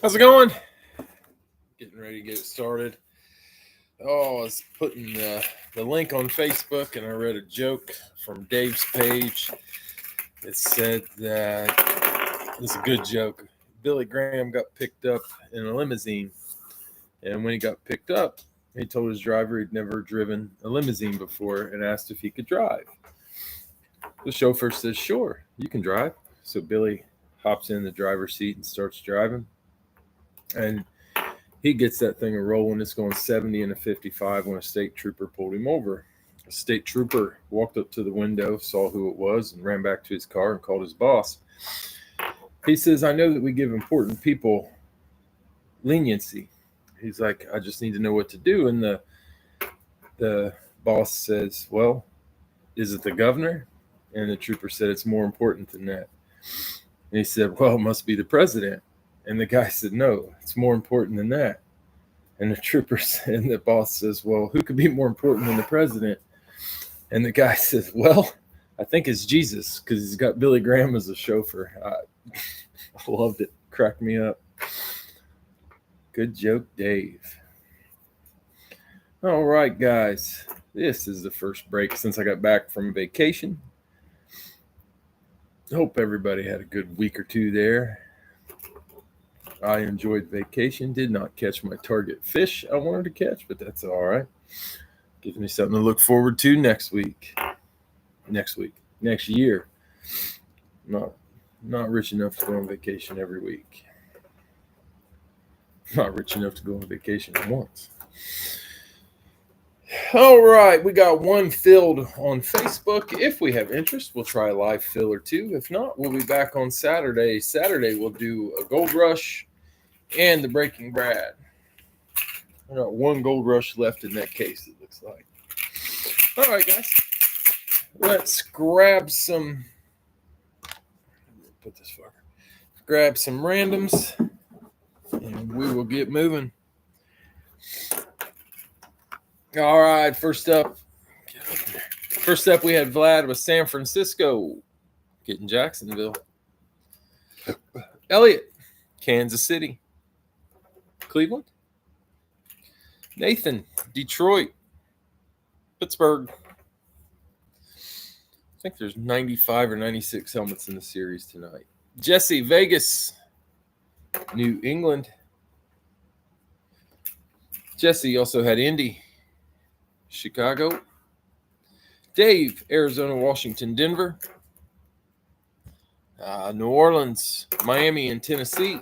How's it going? Getting ready to get it started. Oh, I was putting the link on Facebook, and I read a joke from Dave's page. It said that this is a good joke. Billy Graham got picked up in a limousine, and when he got picked up, he told his driver he'd never driven a limousine before and asked if he could drive. The chauffeur says, "Sure, you can drive." So Billy hops in the driver's seat and starts driving. And he gets that thing rolling. It's going 70 and a 55 when a state trooper pulled him over. A state trooper walked up to the window, saw who it was, and ran back to his car and called his boss. He says, "I know that we give important people leniency." He's like, "I just need to know what to do." And the boss says, "Well, is it the governor?" And the trooper said, "It's more important than that." And he said, "Well, it must be the president." And the guy said, "No, it's more important than that." And the trooper and the boss says, "Well, who could be more important than the president?" And the guy says, "Well, I think it's Jesus, because he's got Billy Graham as a chauffeur." I loved it. Cracked me up. Good joke, Dave. All right, guys. This is the first break since I got back from vacation. Hope everybody had a good week or two there. I enjoyed vacation. Did not catch my target fish I wanted to catch, but that's all right. Gives me something to look forward to next year. Not rich enough to go on vacation every week. Not rich enough to go on vacation once. All right, we got one filled on Facebook. If we have interest, we'll try a live fill or two. If not, we'll be back on Saturday. Saturday, we'll do a Gold Rush and the Breaking Brad. I got one Gold Rush left in that case, it looks like. All right, guys. Let's grab some. Put this far. Grab some randoms, and we will get moving. All right, first up, we had Vlad with San Francisco, getting Jacksonville. Elliot, Kansas City. Cleveland. Nathan, Detroit. Pittsburgh. I think there's 95 or 96 helmets in the series tonight. Jesse, Vegas. New England. Jesse also had Indy. Chicago. Dave, Arizona, Washington, Denver. New Orleans, Miami, and Tennessee.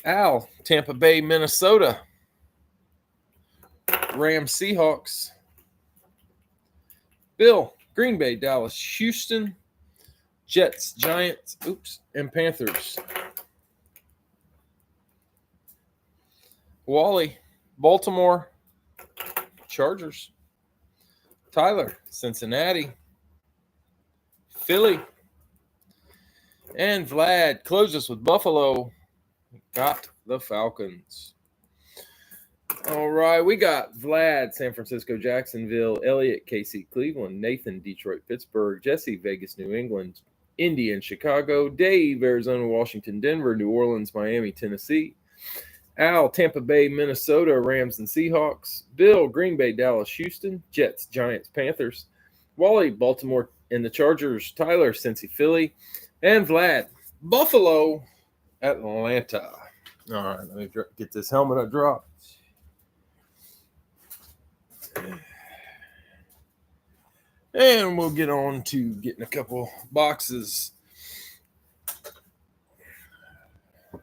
Al, Tampa Bay, Minnesota. Rams, Seahawks. Bill, Green Bay, Dallas, Houston. Jets, Giants, and Panthers. Wally, Baltimore, Chargers. Tyler, Cincinnati, Philly, and Vlad closes with Buffalo. Got the Falcons. All right, we got Vlad, San Francisco, Jacksonville, Elliot, KC, Cleveland, Nathan, Detroit, Pittsburgh, Jesse, Vegas, New England, Indy, and Chicago, Dave, Arizona, Washington, Denver, New Orleans, Miami, Tennessee, Al, Tampa Bay, Minnesota, Rams, and Seahawks, Bill, Green Bay, Dallas, Houston, Jets, Giants, Panthers, Wally, Baltimore, and the Chargers, Tyler, Cincy, Philly, and Vlad, Buffalo, Atlanta. All right, let me get this helmet I dropped. And we'll get on to getting a couple boxes.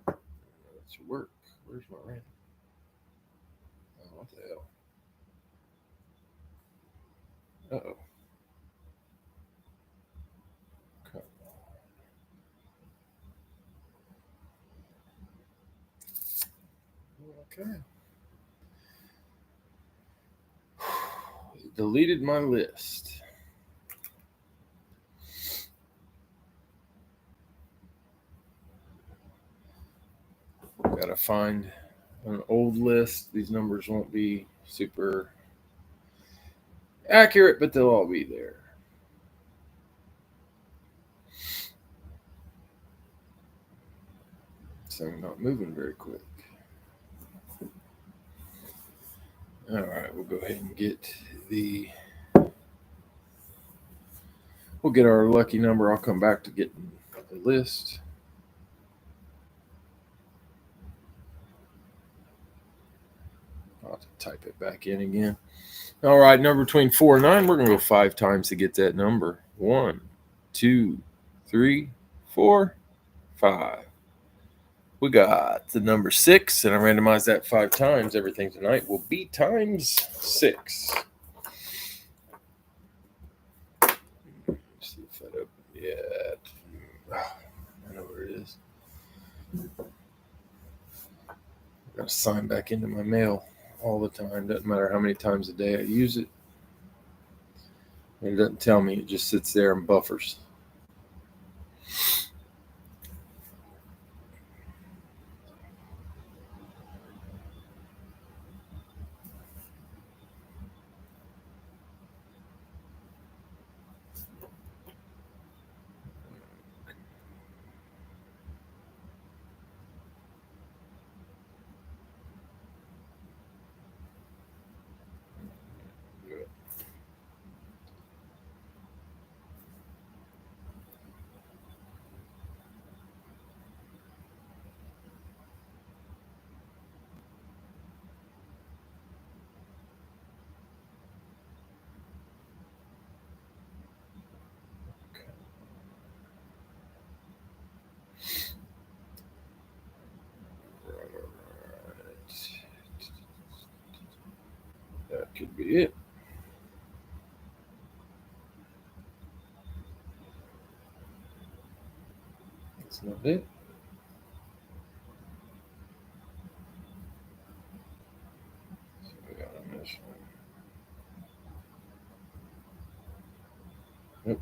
That's your work. Where's my random? Oh, what the hell? Uh-oh. Okay. Deleted my list. Gotta find an old list. These numbers won't be super accurate, but they'll all be there. So I'm not moving very quick. All right, we'll go ahead and get we'll get our lucky number. I'll come back to getting the list. I'll have to type it back in again. All right, number between 4 and 9. We're going to go 5 times to get that number. 1, 2, 3, 4, 5. We got the number 6, and I randomized that 5 times. Everything tonight will be times 6. Let's see if that opened yet. I know where it is. I've got to sign back into my mail all the time. Doesn't matter how many times a day I use it. It doesn't tell me. It just sits there and buffers. That could be it. That's not it. So we got on this one. Yep.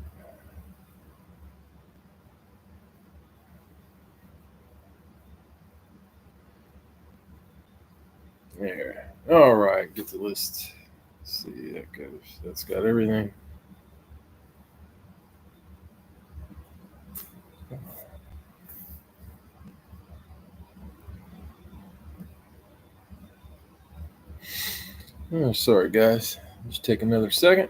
There. All right, get the list. Let's see, that goes. That's got everything. Oh, sorry, guys. Just take another second.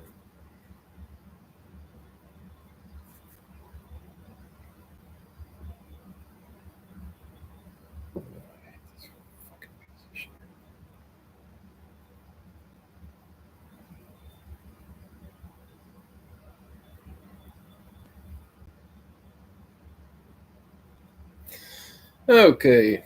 Okay.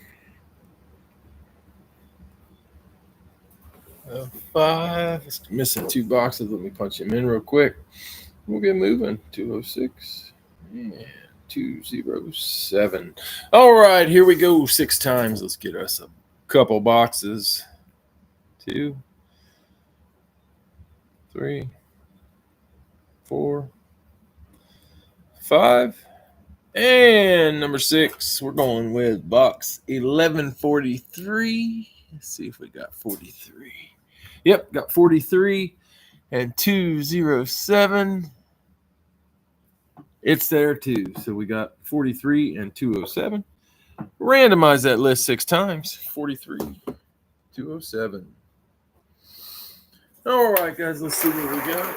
5. It's missing 2 boxes. Let me punch them in real quick. We'll get moving. 206. Yeah. 207. All right, here we go. 6 times. Let's get us a couple boxes. 2, 3, 4, 5, and number 6. We're going with box 1143. Let's see if we got 43. Yep, got 43 and 207. It's there too. So we got 43 and 207. Randomize that list 6 times. 43, 207. All right, guys, let's see what we got.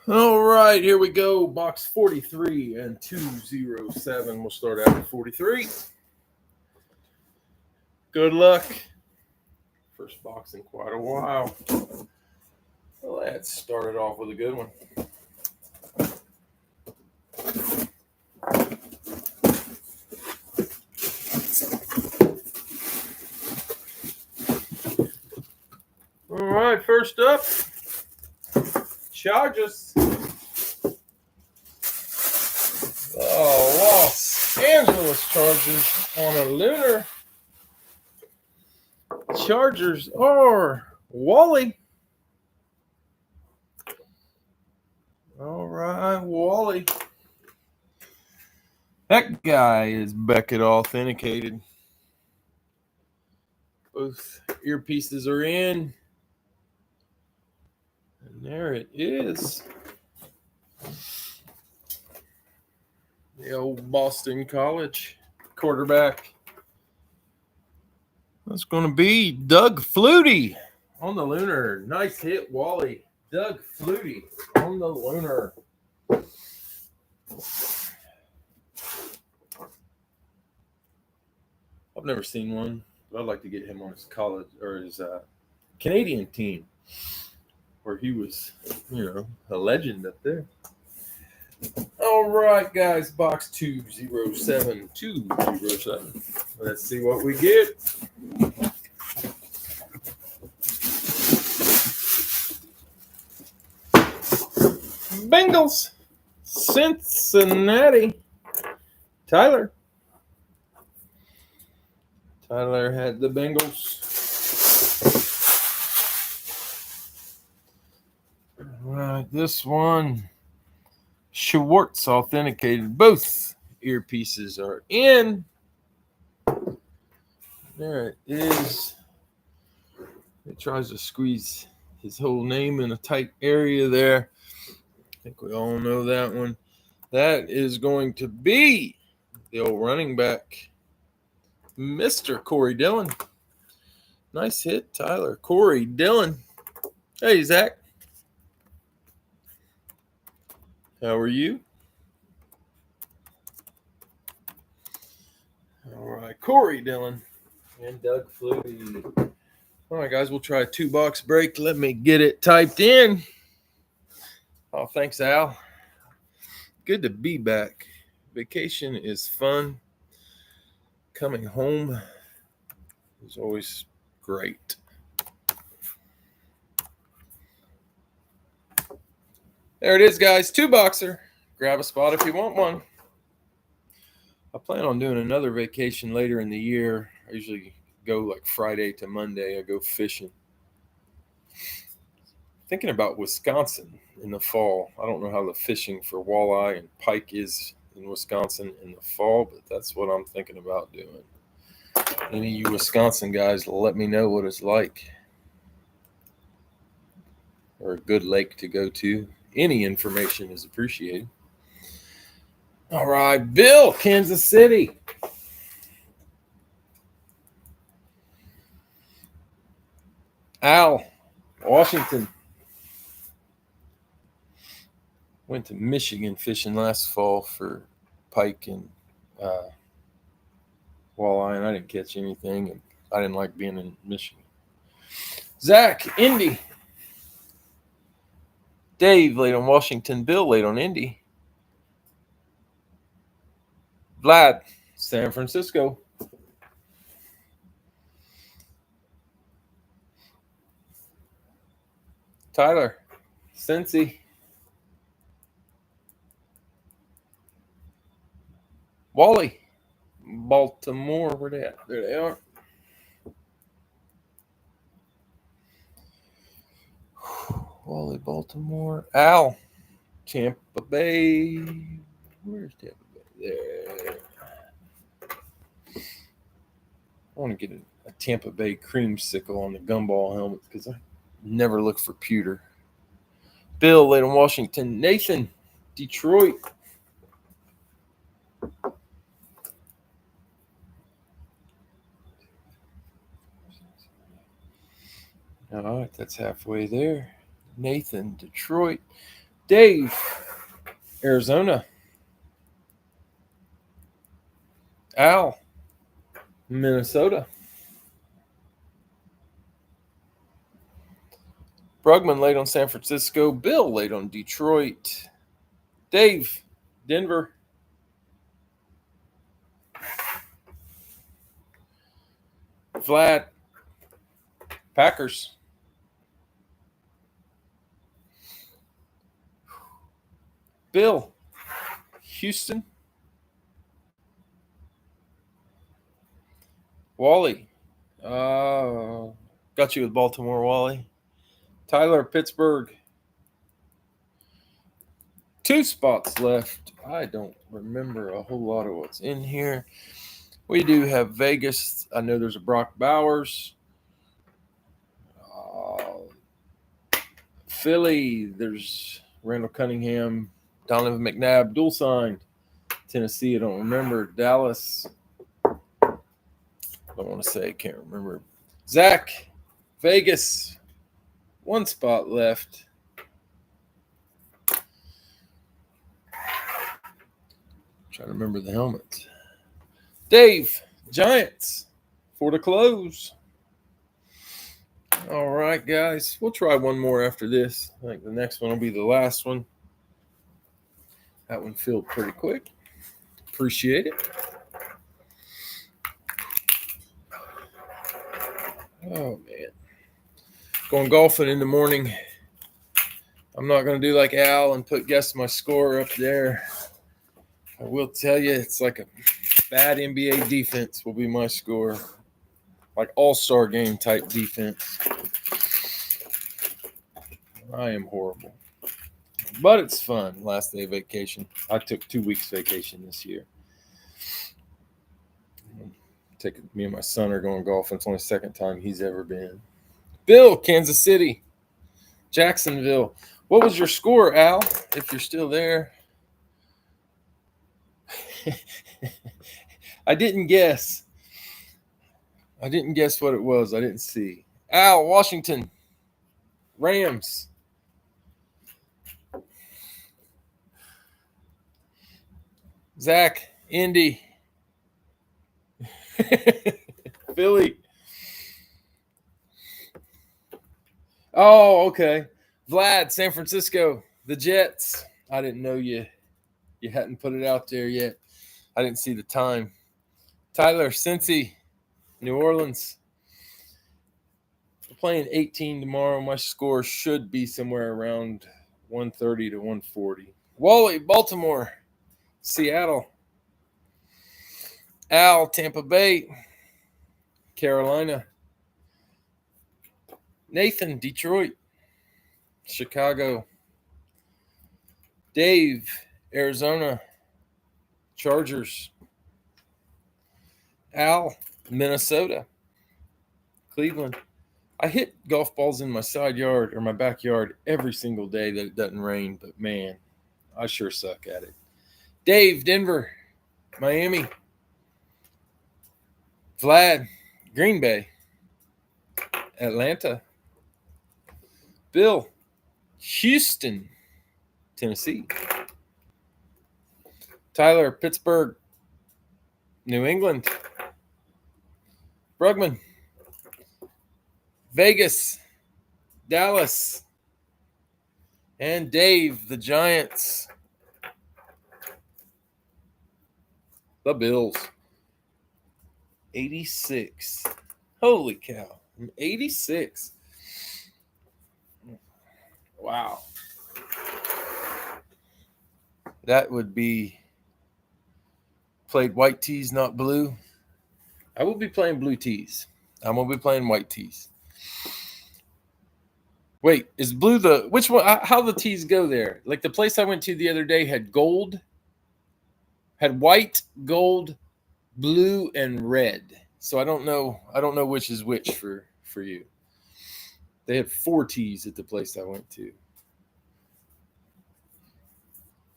All right, here we go. Box 43 and 207. We'll start out with 43. Good luck. First box in quite a while. Well, that started off with a good one. All right, first up, Chargers. Los Angeles Chargers on a lunar. Chargers are Wally. All right, Wally. That guy is Beckett authenticated. Both earpieces are in. And there it is. The old Boston College quarterback. That's going to be Doug Flutie on the lunar. Nice hit, Wally. Doug Flutie on the lunar. I've never seen one, but I'd like to get him on his college or his Canadian team where he was, a legend up there. All right, guys, box 207. Let's see what we get. Bengals, Cincinnati. Tyler had the Bengals. All right, this one. Schwartz authenticated. Both earpieces are in. There it is. It tries to squeeze his whole name in a tight area there. I think we all know that one. That is going to be the old running back, Mr. Corey Dillon. Nice hit, Tyler. Corey Dillon. Hey, Zach. How are you? All right, Corey Dillon and Doug Flutie. All right, guys, we'll try a 2-box break. Let me get it typed in. Oh, thanks, Al. Good to be back. Vacation is fun. Coming home is always great. There it is, guys. 2-boxer. Grab a spot if you want one. I plan on doing another vacation later in the year. I usually go like Friday to Monday. I go fishing. Thinking about Wisconsin in the fall. I don't know how the fishing for walleye and pike is in Wisconsin in the fall, but that's what I'm thinking about doing. Any of you Wisconsin guys, let me know what it's like. Or a good lake to go to. Any information is appreciated. All right, Bill, Kansas City. Al, Washington. Went to Michigan fishing last fall for pike and walleye, and I didn't catch anything, and I didn't like being in Michigan. Zach, Indy. Dave laid on Washington. Bill laid on Indy. Vlad, San Francisco. Tyler, Cincy. Wally, Baltimore. Where they at? There they are. Wally, Baltimore. Al, Tampa Bay. Where's Tampa Bay? There. I want to get a Tampa Bay creamsicle on the gumball helmet because I never look for pewter. Bill laid on Washington. Nathan, Detroit. All right, that's halfway there. Nathan, Detroit. Dave, Arizona. Al, Minnesota. Brugman laid on San Francisco. Bill laid on Detroit. Dave, Denver. Vlad, Packers. Bill, Houston. Wally, got you with Baltimore, Wally. Tyler, Pittsburgh. 2 spots left. I don't remember a whole lot of what's in here. We do have Vegas. I know there's a Brock Bowers. Philly, there's Randall Cunningham, Donovan McNabb, dual signed. Tennessee, I don't remember. Dallas, I don't want to say, can't remember. Zach, Vegas, 1 spot left. Trying to remember the helmets. Dave, Giants, for the close. All right, guys. We'll try one more after this. I think the next one will be the last one. That one filled pretty quick. Appreciate it. Oh, man. Going golfing in the morning. I'm not going to do like Al and guess my score up there. I will tell you, it's like a bad NBA defense will be my score. Like all-star game type defense. I am horrible. But it's fun. Last day of vacation. I took 2 weeks vacation this year. Me and my son are going golfing. It's only the second time he's ever been. Bill, Kansas City. Jacksonville. What was your score, Al, if you're still there? I didn't guess. I didn't guess what it was. I didn't see. Al, Washington. Rams. Zach, Indy. Philly. Oh, okay. Vlad, San Francisco. The Jets. I didn't know you hadn't put it out there yet. I didn't see the time. Tyler, Cincy, New Orleans. We're playing 18 tomorrow. My score should be somewhere around 130 to 140. Wally, Baltimore. Seattle. Al, Tampa Bay. Carolina. Nathan, Detroit. Chicago. Dave, Arizona. Chargers. Al, Minnesota. Cleveland. I hit golf balls in my side yard or my backyard every single day that it doesn't rain, but man, I sure suck at it. Dave, Denver. Miami. Vlad, Green Bay. Atlanta. Bill, Houston, Tennessee. Tyler, Pittsburgh, New England. Brugman, Vegas, Dallas. And Dave, the Giants. The Bills. 86. Holy cow. 86. Wow. That would be played white tees, not blue. I will be playing blue tees. I'm going to be playing white tees. Wait, is blue the which one? How the tees go there? Like the place I went to the other day had gold, had white, gold, blue, and red. So I don't know which is which for you. They had 4 tees at the place I went to.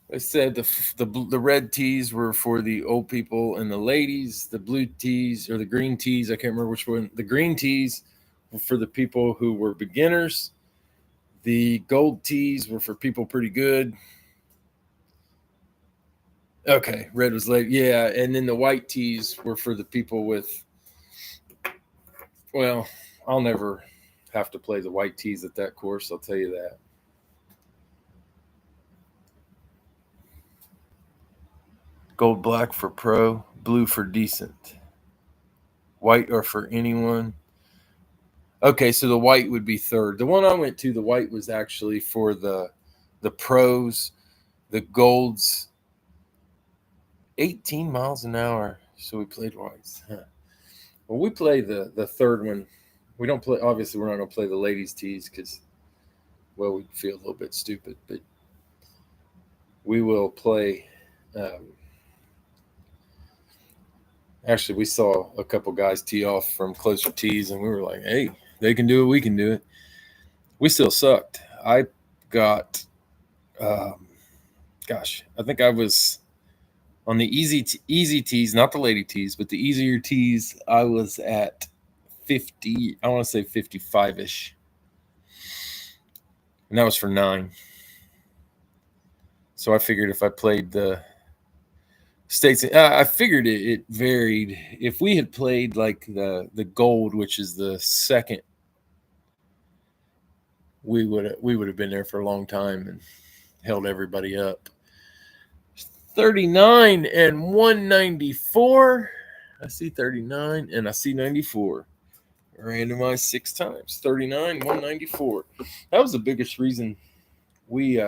They said the red tees were for the old people and the ladies. The blue tees or the green tees, I can't remember which one. The green tees were for the people who were beginners. The gold tees were for people pretty good. Okay, red was late. Yeah, and then the white tees were for the people with, well, I'll never have to play the white tees at that course, I'll tell you that. Gold black for pro, blue for decent. White or for anyone. Okay, so the white would be third. The one I went to, the white was actually for the pros, the golds. 18 miles an hour. So we played whites. Huh. Well, we play the third one. We don't play, obviously, we're not going to play the ladies' tees because, well, we feel a little bit stupid, but we will play. Actually, we saw a couple guys tee off from closer tees, and we were like, hey, they can do it, we can do it. We still sucked. I got, I think I was on the easy tees, not the lady tees, but the easier tees, I was at 50, I want to say 55-ish. And that was for 9. So I figured if I played the states, I figured it varied. If we had played like the gold, which is the second, we would have been there for a long time and held everybody up. 39 and 194. I see 39 and I see 94. Randomized 6 times. 39, 194. That was the biggest reason we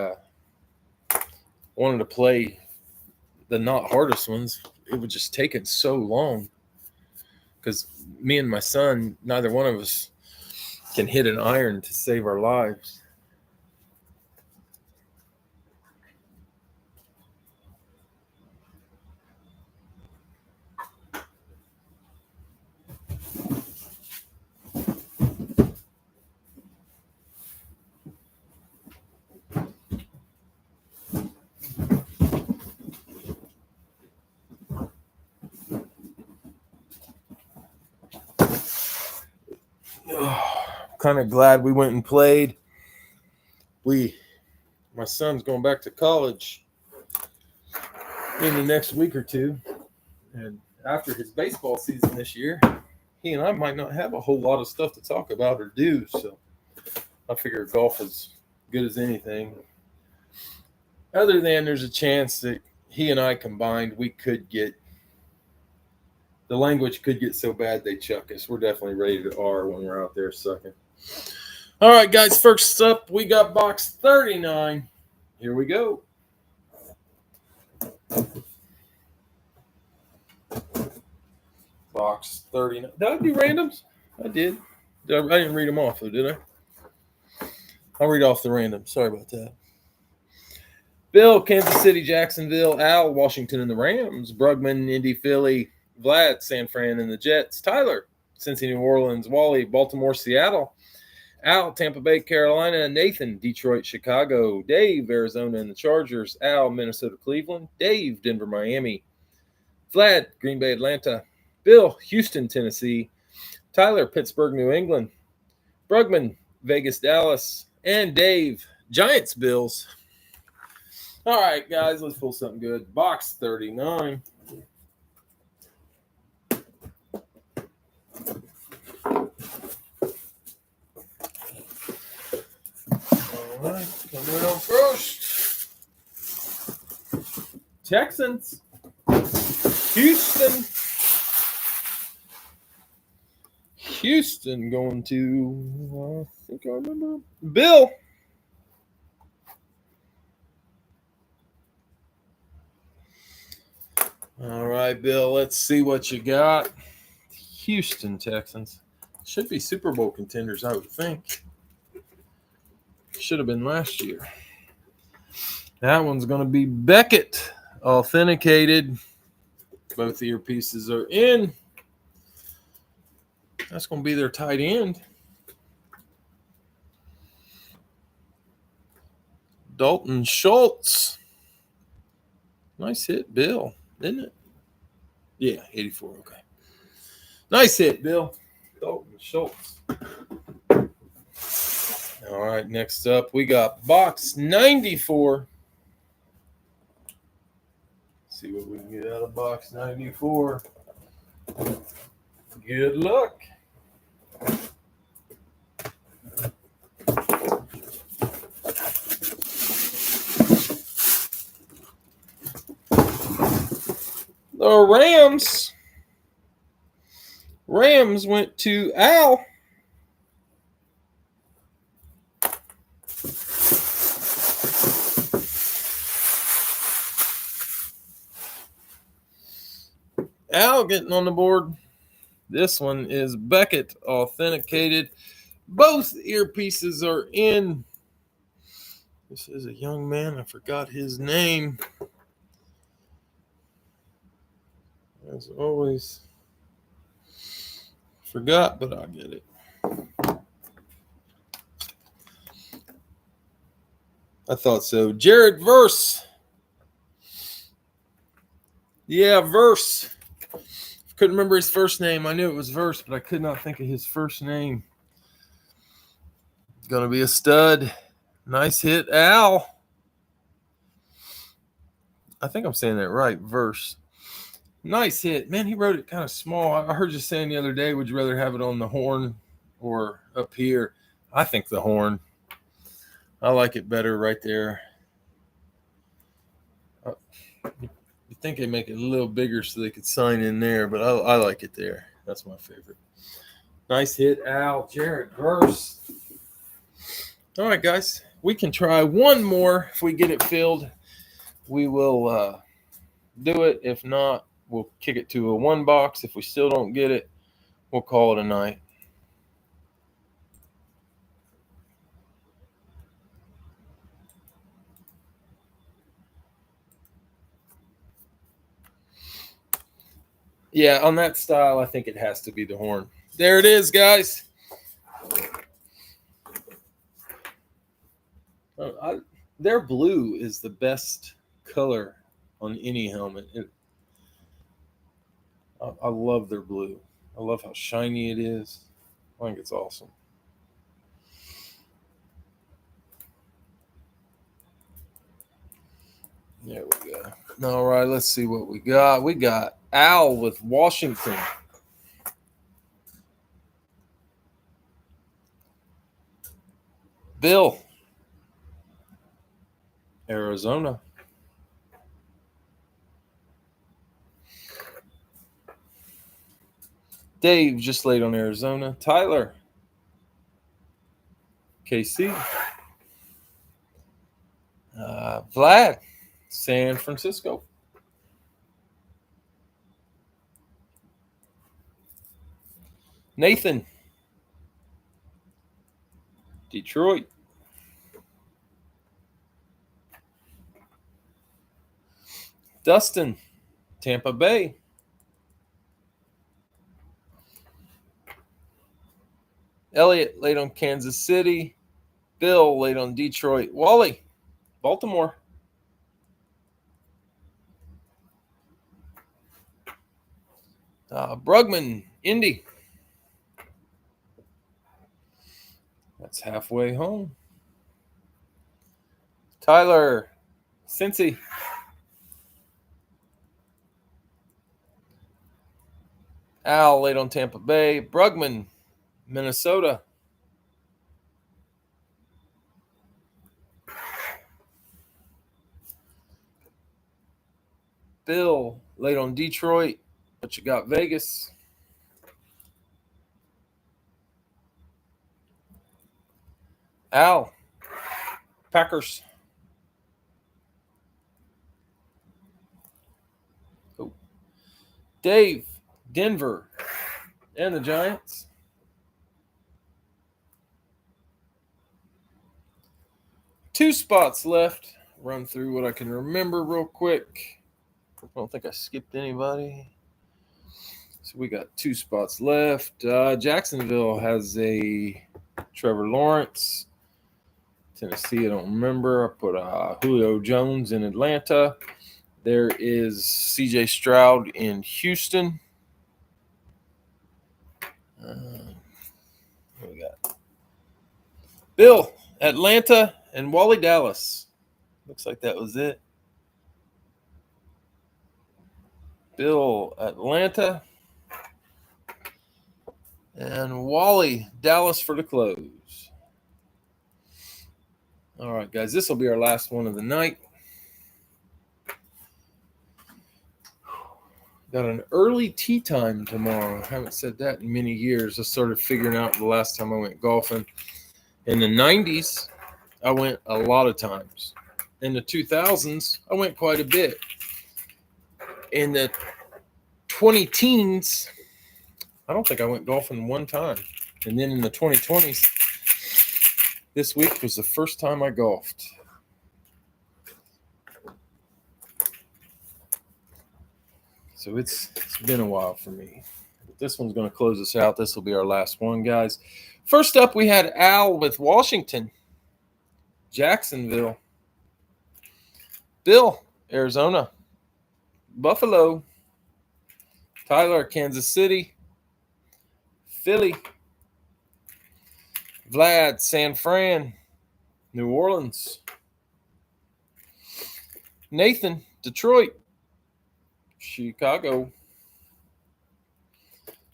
wanted to play the not hardest ones. It would just take it so long because me and my son, neither one of us can hit an iron to save our lives. Kind of glad we went and played. My son's going back to college in the next week or two, and after his baseball season this year, he and I might not have a whole lot of stuff to talk about or do. So I figure golf is good as anything. Other than there's a chance that he and I combined, we could get the language could get so bad they chuck us. We're definitely ready to R when we're out there sucking. All right, guys, first up, we got box 39. Here we go. Box 39. Did I do randoms? I did. I didn't read them off, though, did I? I'll read off the random. Sorry about that. Bill, Kansas City, Jacksonville. Al, Washington and the Rams. Brugman, Indy, Philly. Vlad, San Fran and the Jets. Tyler, Cincy, New Orleans. Wally, Baltimore, Seattle. Al, Tampa Bay, Carolina. Nathan, Detroit, Chicago. Dave, Arizona and the Chargers. Al, Minnesota, Cleveland. Dave, Denver, Miami. Vlad, Green Bay, Atlanta. Bill, Houston, Tennessee. Tyler, Pittsburgh, New England. Brugman, Vegas, Dallas. And Dave, Giants, Bills. All right, guys, let's pull something good. Box 39. All right, coming on first. Texans, Houston. Houston going to, I think I remember, Bill. All right, Bill, let's see what you got. Houston Texans. Should be Super Bowl contenders, I would think. Should have been last year. That one's going to be Beckett, authenticated. Both earpieces are in. That's going to be their tight end. Dalton Schultz. Nice hit, Bill, didn't it? Yeah, 84. Okay. Nice hit, Bill. Dalton Schultz. All right, next up, we got box 94. Let's see what we can get out of box 94. Good luck. The Rams went to Al. Al getting on the board. This one is Beckett, authenticated. Both earpieces are in. This is a young man. I forgot his name. As always, forgot, but I'll get it. I thought so. Jared Verse. Yeah, Verse. Couldn't remember his first name. I knew it was Verse, but I could not think of his first name. Going to be a stud. Nice hit, Al. I think I'm saying that right, Verse. Nice hit. Man, he wrote it kind of small. I heard you saying the other day, would you rather have it on the horn or up here? I think the horn. I like it better right there. You think they make it a little bigger so they could sign in there, but I like it there. That's my favorite. Nice hit, Al. Jared Verse. All right, guys. We can try one more. If we get it filled, we will do it. If not, we'll kick it to a one box. If we still don't get it, we'll call it a night. Yeah, on that style, I think it has to be the horn. There it is, guys. Their blue is the best color on any helmet. I love their blue. I love how shiny it is. I think it's awesome. There we go. All right, let's see what we got. We got Al with Washington. Bill, Arizona. Dave just laid on Arizona. Tyler, KC. Vlad, San Francisco. Nathan, Detroit. Dustin, Tampa Bay. Elliot laid on Kansas City. Bill laid on Detroit. Wally, Baltimore. Brugman, Indy. That's halfway home. Tyler, Cincy. Al, late on Tampa Bay. Brugman, Minnesota. Bill, late on Detroit. What you got, Vegas? Al, Packers. Oh. Dave, Denver, and the Giants. Two spots left. Run through what I can remember real quick. I don't think I skipped anybody. So we got two spots left. Jacksonville has a Trevor Lawrence. Tennessee, I don't remember. I put Julio Jones in Atlanta. There is C.J. Stroud in Houston. What we got? Bill, Atlanta, and Wally, Dallas. Looks like that was it. Bill, Atlanta, and Wally, Dallas for the close. All right, guys, this will be our last one of the night. Got an early tea time tomorrow. I haven't said that in many years. I started figuring out the last time I went golfing. In the 90s, I went a lot of times. In the 2000s, I went quite a bit. In the 20-teens, I don't think I went golfing one time. And then in the 2020s, this week was the first time I golfed. So it's been a while for me. But this one's going to close us out. This will be our last one, guys. First up, we had Al with Washington. Jacksonville. Bill, Arizona. Buffalo. Tyler, Kansas City. Philly. Vlad, San Fran. New Orleans. Nathan, Detroit. Chicago.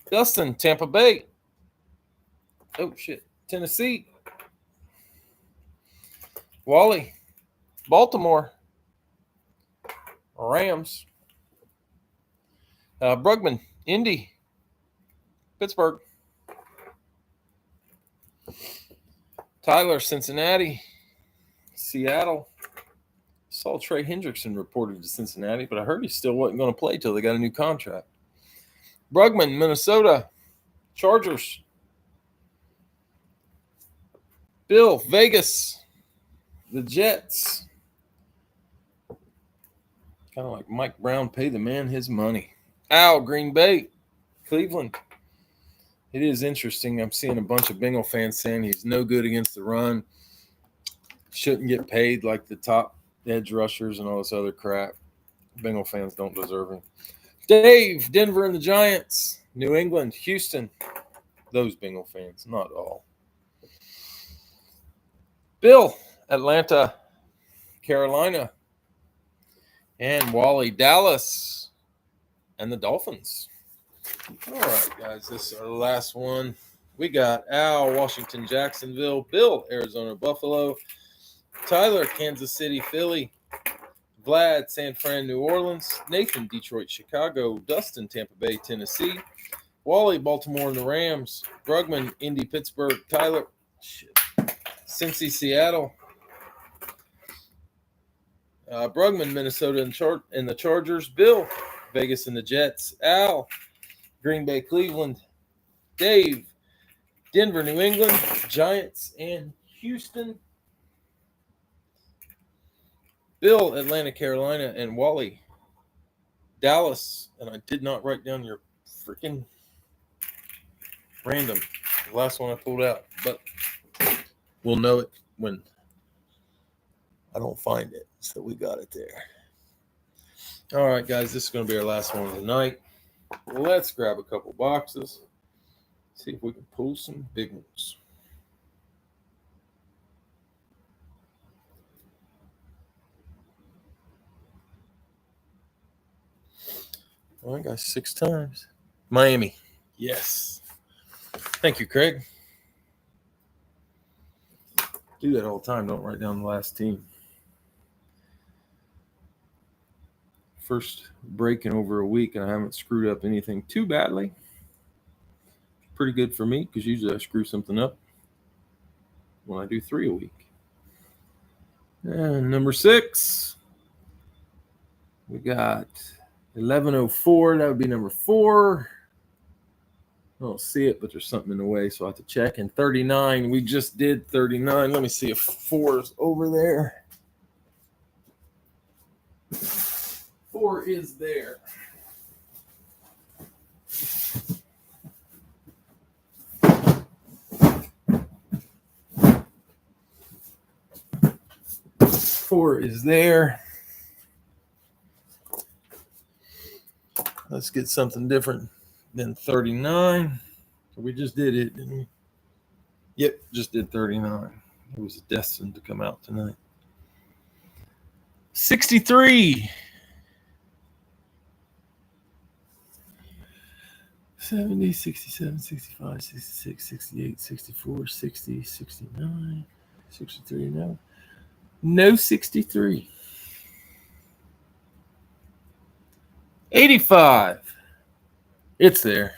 Dustin, Tampa Bay. Oh, shit. Tennessee. Wally, Baltimore. Rams. Brugman, Indy. Pittsburgh. Tyler, Cincinnati. Seattle. Saw Trey Hendrickson reported to Cincinnati, but I heard he still wasn't going to play till they got a new contract. Brugman, Minnesota. Chargers. Bill, Vegas. The Jets. Kind of like Mike Brown, pay the man his money. Al, Green Bay. Cleveland. It is interesting. I'm seeing a bunch of Bengal fans saying he's no good against the run. Shouldn't get paid like the top edge rushers and all this other crap. Bengal fans don't deserve him. Dave, Denver and the Giants. New England, Houston. Those Bengal fans, not all. Bill, Atlanta, Carolina. And Wally, Dallas and the Dolphins. All right, guys, this is our last one. We got Al, Washington, Jacksonville. Bill, Arizona, Buffalo. Tyler, Kansas City, Philly. Vlad, San Fran, New Orleans. Nathan, Detroit, Chicago. Dustin, Tampa Bay, Tennessee. Wally, Baltimore and the Rams. Brugman, Indy, Pittsburgh. Tyler, Cincy, Seattle. Brugman, Minnesota and the Chargers. Bill, Vegas and the Jets. Al, Green Bay, Cleveland. Dave, Denver, New England. Giants and Houston. Bill, Atlanta, Carolina, and Wally, Dallas. And I did not write down your freaking random, the last one I pulled out. But we'll know it when I don't find it. So we got it there. All right, guys, this is going to be our last one of the night. Let's grab a couple boxes. See if we can pull some big ones. Oh, I got 6 times. Miami. Yes. Thank you, Craig. Do that all the time. Don't write down the last team. First break in over a week, and I haven't screwed up anything too badly. Pretty good for me, because usually I screw something up when I do 3 a week. And number 6, we got 1104. That would be number 4. I don't see it, but there's something in the way, so I have to check. And 39, we just did 39. Let me see if 4 is over there. 4 is there. Four is there. Let's get something different than 39. We just did it, didn't we? Yep, just did 39. It was destined to come out tonight. 63. 70, 67, 65, 66, 68, 64, 60, 69, 63. No 63. 85. It's there.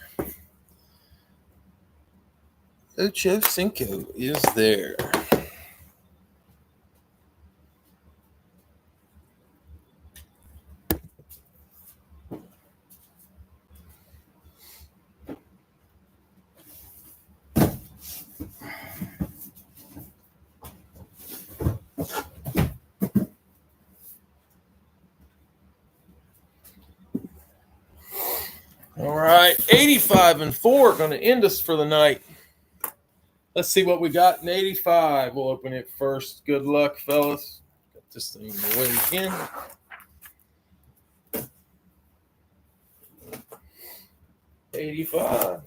Ocho Cinco is there. All right, 85 and 4 going to end us for the night. Let's see what we got in 85. We'll open it first. Good luck, fellas. Got this thing away again. $85.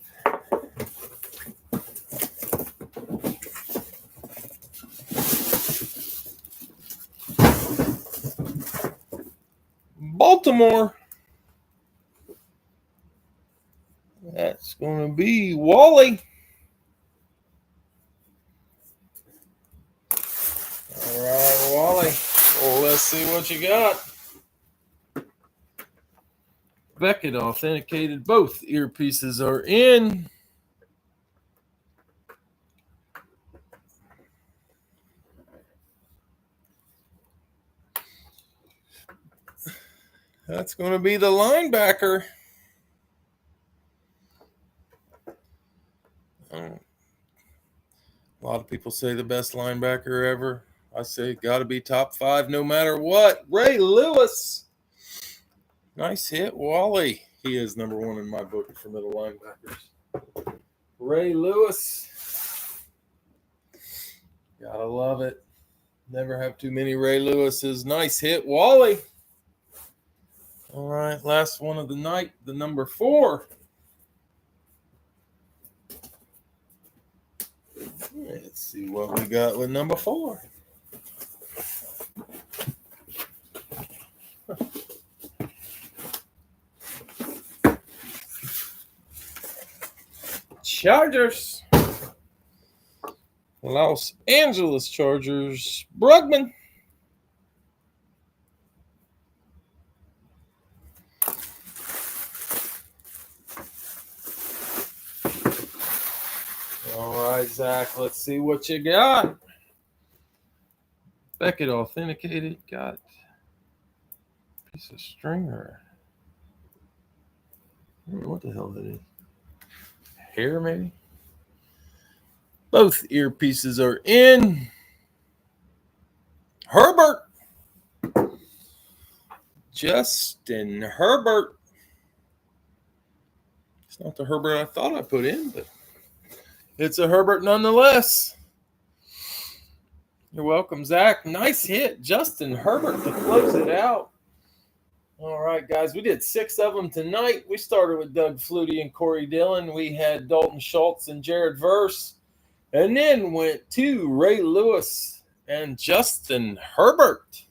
Baltimore. That's going to be Wally. All right, Wally. Well, let's see what you got. Beckett authenticated. Both earpieces are in. That's going to be the linebacker. A lot of people say the best linebacker ever. I say got to be top 5 no matter what. Ray Lewis. Nice hit, Wally. He is number 1 in my book for middle linebackers. Ray Lewis. Gotta love it. Never have too many Ray Lewises. Nice hit, Wally. All right, last one of the night, the number 4. Let's see what we got with number 4. Chargers. Los Angeles Chargers. Brugman. All right, Zach, let's see what you got. Beckett authenticated. Got a piece of stringer. I don't know what the hell that is. Hair, maybe? Both earpieces are in. Herbert. Justin Herbert. It's not the Herbert I thought I put in, but it's a Herbert nonetheless. You're welcome, Zach. Nice hit, Justin Herbert, to close it out. All right, guys, we did 6 of them tonight. We started with Doug Flutie and Corey Dillon. We had Dalton Schultz and Jared Verse. And then went to Ray Lewis and Justin Herbert.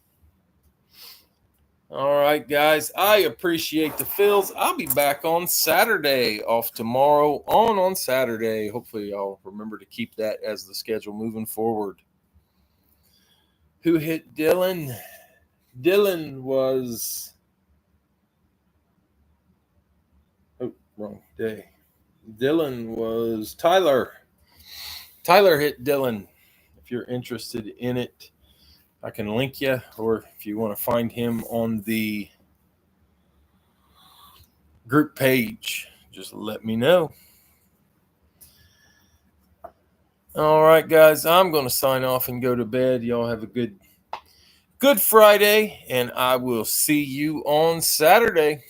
All right, guys. I appreciate the fills. I'll be back on Saturday. Off tomorrow on Saturday. Hopefully, y'all remember to keep that as the schedule moving forward. Who hit Dylan? Dylan was. Oh, wrong day. Dylan was Tyler. Tyler hit Dylan. If you're interested in it, I can link you, or if you want to find him on the group page, just let me know. All right, guys, I'm going to sign off and go to bed. Y'all have a good Friday, and I will see you on Saturday.